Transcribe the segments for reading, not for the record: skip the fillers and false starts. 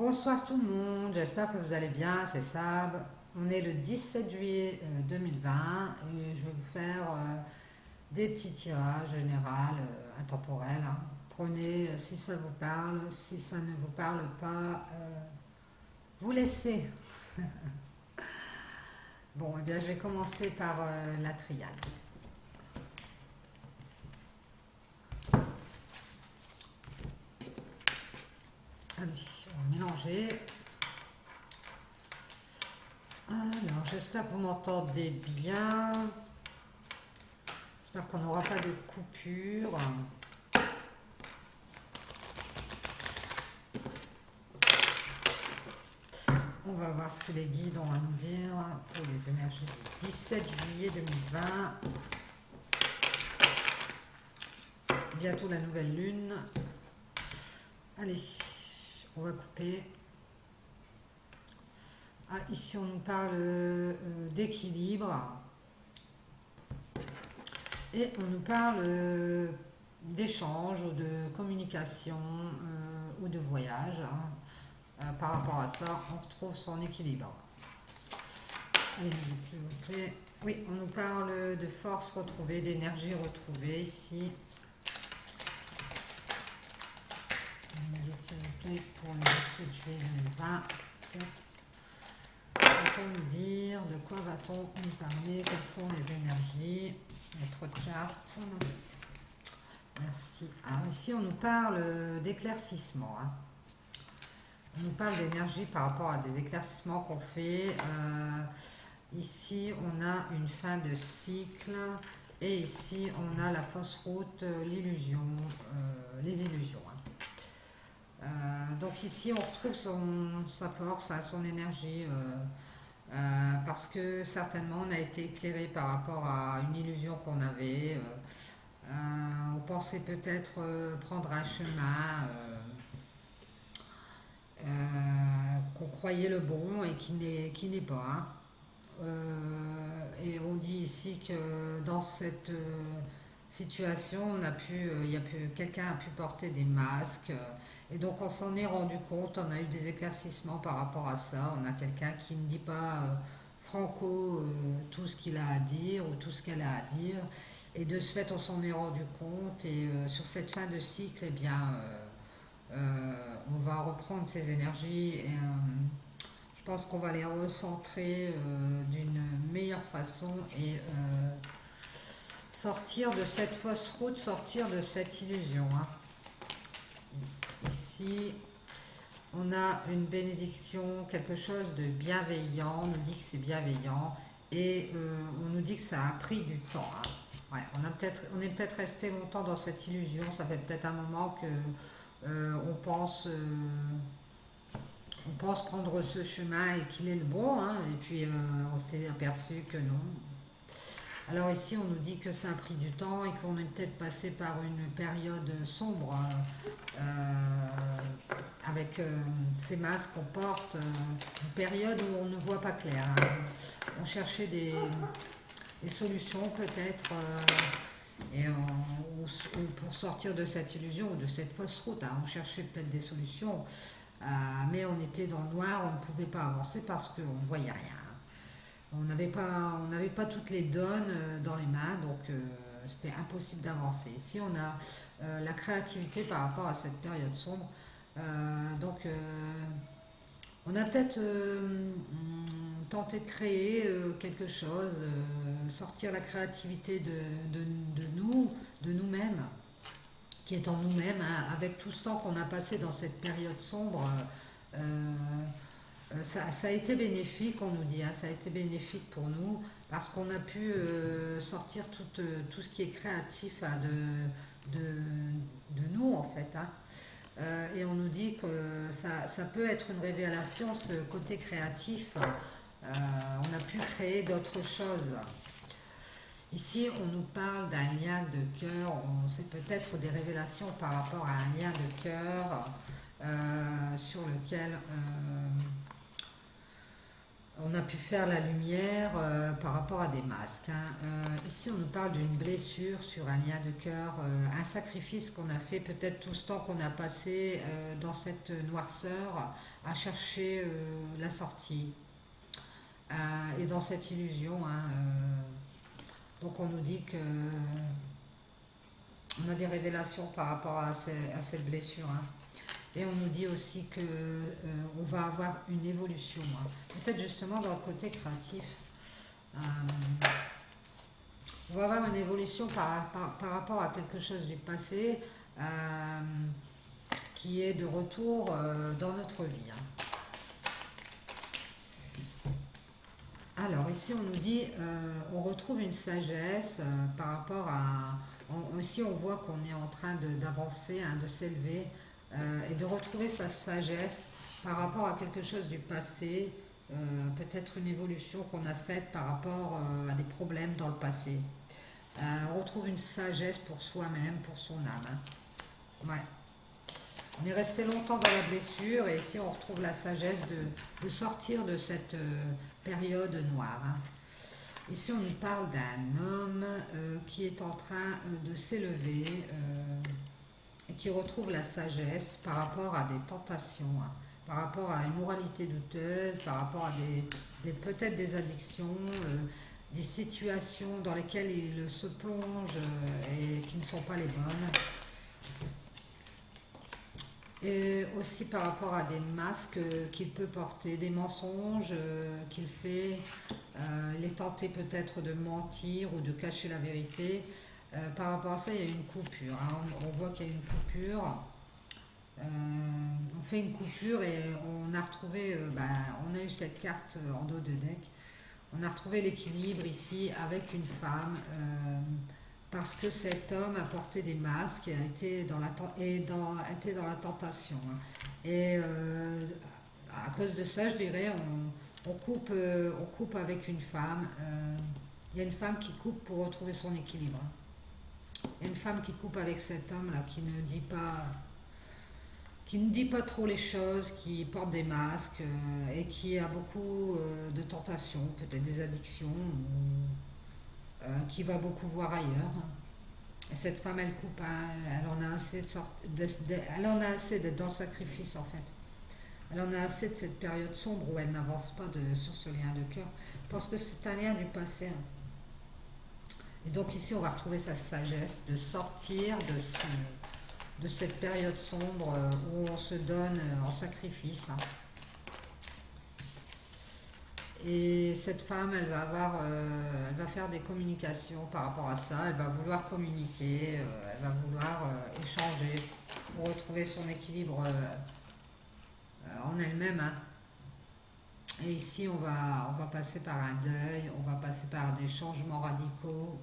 Bonsoir tout le monde, j'espère que vous allez bien, c'est Sab. On est le 17 juillet 2020 et je vais vous faire des petits tirages généraux, intemporels, hein. Prenez si ça vous parle, si ça ne vous parle pas, vous laissez. Bon, eh bien je vais commencer par la triade. Allez, on va mélanger. Alors, j'espère que vous m'entendez bien. J'espère qu'on n'aura pas de coupure. On va voir ce que les guides ont à nous dire pour les énergies du 17 juillet 2020. Bientôt la nouvelle lune. Allez, on va couper. Ah, ici on nous parle d'équilibre. Et on nous parle d'échange ou de communication ou de voyage, hein. Par rapport à ça, on retrouve son équilibre. Allez, s'il vous plaît. Oui, on nous parle de force retrouvée, d'énergie retrouvée ici. S'il vous plaît, pour le 17 juillet 2020. Va-t-on nous dire de quoi va-t-on nous parler? Quelles sont les énergies? Notre carte. Merci. Alors ici, on nous parle d'éclaircissement, hein. On nous parle d'énergie par rapport à des éclaircissements qu'on fait. Ici, on a une fin de cycle. Et ici, on a la fausse route, l'illusion, les illusions, hein. Donc ici, on retrouve sa force, hein, son énergie. Parce que certainement, on a été éclairé par rapport à une illusion qu'on avait. On pensait peut-être prendre un chemin qu'on croyait le bon et qui n'est pas, hein. Et on dit ici que dans cette situation, quelqu'un a pu porter des masques, et donc on s'en est rendu compte, on a eu des éclaircissements par rapport à ça. On a quelqu'un qui ne dit pas franco tout ce qu'il a à dire ou tout ce qu'elle a à dire, et de ce fait on s'en est rendu compte, et sur cette fin de cycle, eh bien on va reprendre ces énergies et je pense qu'on va les recentrer d'une meilleure façon et sortir de cette fausse route, sortir de cette illusion, hein. Ici, on a une bénédiction, quelque chose de bienveillant, on nous dit que c'est bienveillant et on nous dit que ça a pris du temps, hein. Ouais, on est peut-être resté longtemps dans cette illusion, ça fait peut-être un moment que on pense prendre ce chemin et qu'il est le bon, hein, et puis on s'est aperçu que non. Alors ici, on nous dit que ça a pris du temps et qu'on est peut-être passé par une période sombre, avec ces masques qu'on porte, une période où on ne voit pas clair, hein. On cherchait des solutions peut-être, ou pour sortir de cette illusion ou de cette fausse route, hein. On cherchait peut-être des solutions, mais on était dans le noir, on ne pouvait pas avancer parce qu'on ne voyait rien. On n'avait pas toutes les donnes dans les mains, donc c'était impossible d'avancer. Ici, on a la créativité par rapport à cette période sombre. Donc, on a peut-être tenté de créer quelque chose, sortir la créativité de nous, de nous-mêmes, qui est en nous-mêmes, hein, avec tout ce temps qu'on a passé dans cette période sombre. euh, ça a été bénéfique, on nous dit, hein, ça a été bénéfique pour nous parce qu'on a pu sortir tout ce qui est créatif, hein, de nous en fait, hein. Et on nous dit que ça peut être une révélation, ce côté créatif. On a pu créer d'autres choses. Ici, on nous parle d'un lien de cœur. C'est peut-être des révélations par rapport à un lien de cœur sur lequel on on a pu faire la lumière par rapport à des masques, hein. Ici, on nous parle d'une blessure sur un lien de cœur, un sacrifice qu'on a fait, peut-être tout ce temps qu'on a passé dans cette noirceur à chercher la sortie et dans cette illusion, hein. Donc, on nous dit que on a des révélations par rapport à cette blessure, hein. Et on nous dit aussi que on va avoir une évolution, hein. Peut-être justement dans le côté créatif. Euh, on va avoir une évolution par rapport à quelque chose du passé qui est de retour dans notre vie, hein. Alors ici on nous dit, on retrouve une sagesse par rapport à... ici on voit qu'on est en train d'avancer, hein, de s'élever et de retrouver sa sagesse par rapport à quelque chose du passé, peut-être une évolution qu'on a faite par rapport à des problèmes dans le passé. On retrouve une sagesse pour soi-même, pour son âme, hein. Ouais. On est resté longtemps dans la blessure et ici on retrouve la sagesse de sortir de cette période noire, hein. Ici on nous parle d'un homme qui est en train de s'élever et qui retrouve la sagesse par rapport à des tentations, hein, par rapport à une moralité douteuse, par rapport à peut-être des addictions, des situations dans lesquelles il se plonge et qui ne sont pas les bonnes. Et aussi par rapport à des masques qu'il peut porter, des mensonges qu'il fait, il est tenté peut-être de mentir ou de cacher la vérité. Par rapport à ça, il y a une coupure, hein. On voit qu'il y a une coupure. On fait une coupure et on a retrouvé, on a eu cette carte en dos de deck. On a retrouvé l'équilibre ici avec une femme. Parce que cet homme a porté des masques et a été était dans la tentation, hein. Et à cause de ça, je dirais, on coupe avec une femme. Il y a une femme qui coupe pour retrouver son équilibre, hein. Il y a une femme qui coupe avec cet homme-là qui ne dit pas trop les choses, qui porte des masques et qui a beaucoup de tentations, peut-être des addictions, qui va beaucoup voir ailleurs. Et cette femme, elle coupe, hein, elle en a assez elle en a assez d'être dans le sacrifice en fait. Elle en a assez de cette période sombre où elle n'avance pas sur ce lien de cœur, parce que c'est un lien du passé, hein. Et donc ici, on va retrouver sa sagesse de sortir de cette période sombre où on se donne en sacrifice, hein. Et cette femme, elle va faire des communications par rapport à ça. Elle va vouloir communiquer, elle va vouloir échanger pour retrouver son équilibre en elle-même, hein. Et ici, on va passer par un deuil, on va passer par des changements radicaux.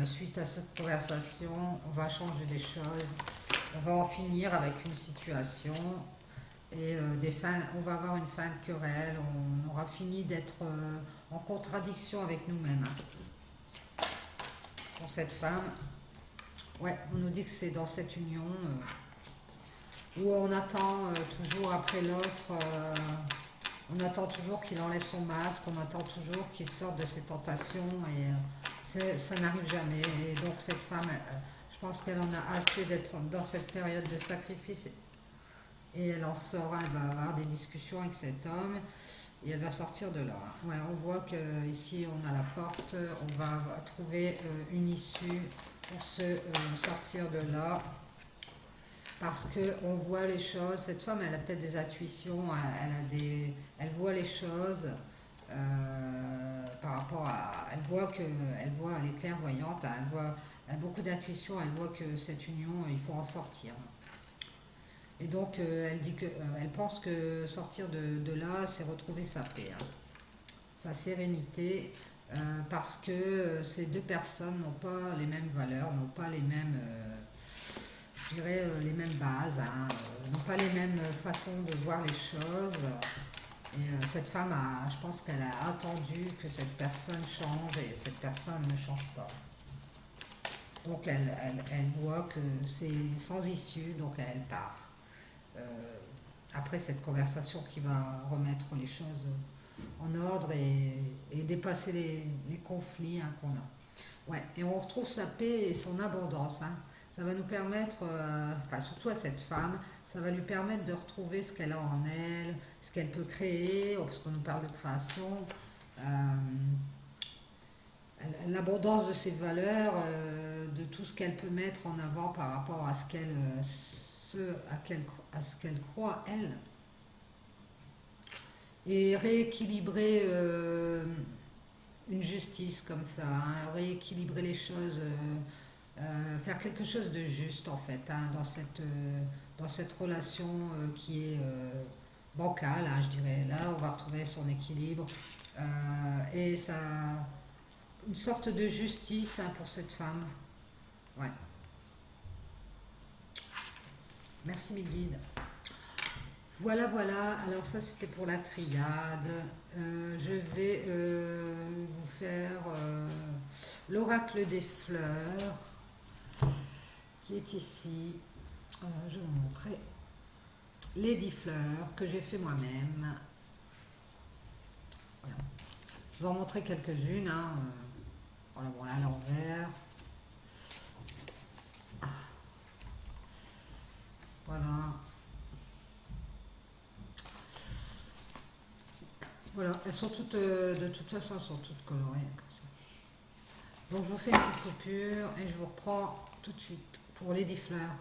Suite à cette conversation, on va changer des choses. On va en finir avec une situation. Et on va avoir une fin de querelle, on aura fini d'être en contradiction avec nous-mêmes, hein. Pour cette femme, ouais, on nous dit que c'est dans cette union où on attend toujours après l'autre, on attend toujours qu'il enlève son masque, on attend toujours qu'il sorte de ses tentations et ça n'arrive jamais. Et donc cette femme, je pense qu'elle en a assez d'être dans cette période de sacrifice. Et elle en sort, elle va avoir des discussions avec cet homme et elle va sortir de là. Ouais, on voit qu'ici on a la porte, on va trouver une issue pour se sortir de là. Parce qu'on voit les choses, cette femme elle a peut-être des intuitions, elle voit les choses par rapport à... Elle voit, elle est clairvoyante, elle a beaucoup d'intuition, elle voit que cette union, il faut en sortir. Et donc, elle dit elle pense que sortir de là, c'est retrouver sa paix, hein, sa sérénité, parce que ces deux personnes n'ont pas les mêmes valeurs, n'ont pas les mêmes, je dirais, les mêmes bases, hein, n'ont pas les mêmes façons de voir les choses. Et cette femme, je pense qu'elle a attendu que cette personne change et cette personne ne change pas. Donc, elle voit que c'est sans issue, donc elle part. Après cette conversation qui va remettre les choses en ordre et dépasser les conflits hein, qu'on a. Ouais, et on retrouve sa paix et son abondance. Hein. Ça va nous permettre, enfin surtout à cette femme, ça va lui permettre de retrouver ce qu'elle a en elle, ce qu'elle peut créer, parce qu'on nous parle de création, euh, l'abondance de ses valeurs, de tout ce qu'elle peut mettre en avant par rapport à à ce qu'elle croit elle, et rééquilibrer une justice comme ça, hein, rééquilibrer les choses, faire quelque chose de juste en fait hein, dans cette relation qui est bancale, hein, je dirais. Là, on va retrouver son équilibre et ça, une sorte de justice hein, pour cette femme. Ouais, merci mes guides. Voilà, voilà. Alors ça, c'était pour la triade. Je vais vous faire l'oracle des fleurs qui est ici. Je vais vous montrer les 10 fleurs que j'ai fait moi-même. Voilà. Je vais en montrer quelques-unes. Hein. Voilà, voilà, à l'envers. Voilà. Voilà, elles sont toutes, de toute façon, elles sont toutes colorées comme ça. Donc je vous fais une petite coupure et je vous reprends tout de suite pour les 10 fleurs.